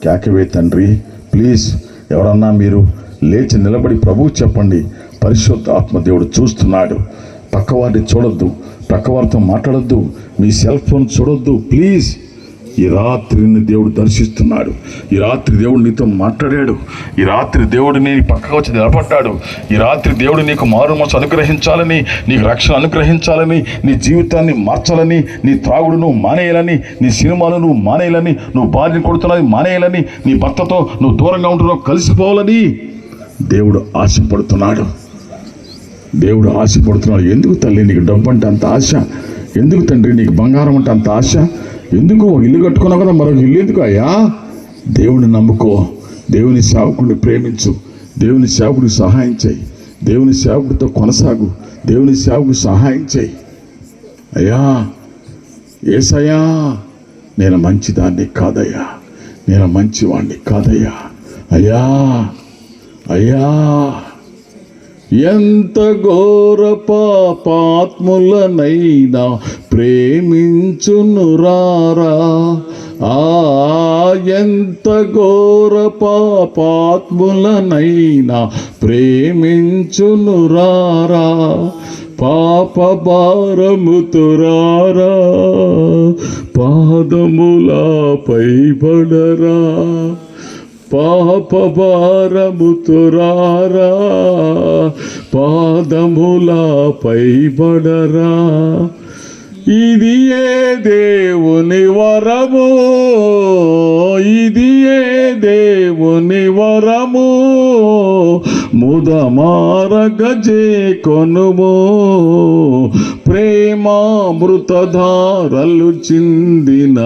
కేకవే తండ్రి, ప్లీజ్ ఎవరన్నా మీరు లేచి నిలబడి ప్రభువు చెప్పండి. పరిశుద్ధ ఆత్మదేవుడు చూస్తున్నాడు. పక్కవారిని చూడొద్దు, పక్కవారితో మాట్లాడొద్దు, మీ సెల్ ఫోన్ చూడొద్దు. ప్లీజ్, ఈ రాత్రిని దేవుడు దర్శిస్తున్నాడు. ఈ రాత్రి దేవుడు నీతో మాట్లాడాడు. ఈ రాత్రి దేవుడు నీ పక్కకు వచ్చి నిలబడ్డాడు. ఈ రాత్రి దేవుడు నీకు మారు మనసు అనుగ్రహించాలని, నీకు రక్షణ అనుగ్రహించాలని, నీ జీవితాన్ని మార్చాలని, నీ త్రాగుడు నువ్వు మానేయాలని, నీ సినిమాలు నువ్వు మానేయాలని, నువ్వు భార్యను కొడుతున్నది మానేయాలని, నీ భర్తతో నువ్వు దూరంగా ఉంటున్నావు కలిసిపోవాలని దేవుడు ఆశపడుతున్నాడు. దేవుడు ఆశపడుతున్నాడు. ఎందుకు తల్లి నీకు డబ్బు అంటే అంత ఆశ? ఎందుకు తండ్రి నీకు బంగారం అంటే అంత ఆశ? ఎందుకు ఇల్లు కట్టుకున్నావు కదా, మరొక ఇల్లు ఎందుకు అయ్యా? దేవుని నమ్ముకో, దేవుని సేవకుడిని ప్రేమించు, దేవుని సేవకుడికి సహాయం చేయి, దేవుని సేవకుడితో కొనసాగు, దేవుని సేవకుడికి సహాయం చేయి. అయ్యా యేసయ్యా, నేను మంచిదాన్ని కాదయ్యా, నేను మంచివాణ్ణి కాదయ్యా. అయ్యా అయ్యా, ఎంత ఘోర పాపాత్ములనైనా ప్రేమించునురారా. ఎంత ఘోర పాపాత్ములనైనా ప్రేమించునురారా. పాప భారముతురారా, పాదములపై పడరా. పాప భారముతురారా, పాదములపై పడరా. ఇది ఏ దేవుని వరము, ఇది ఏ దేవుని వరము. ముదమారగజే కొనుము, ప్రేమామృతధారలు చిందిన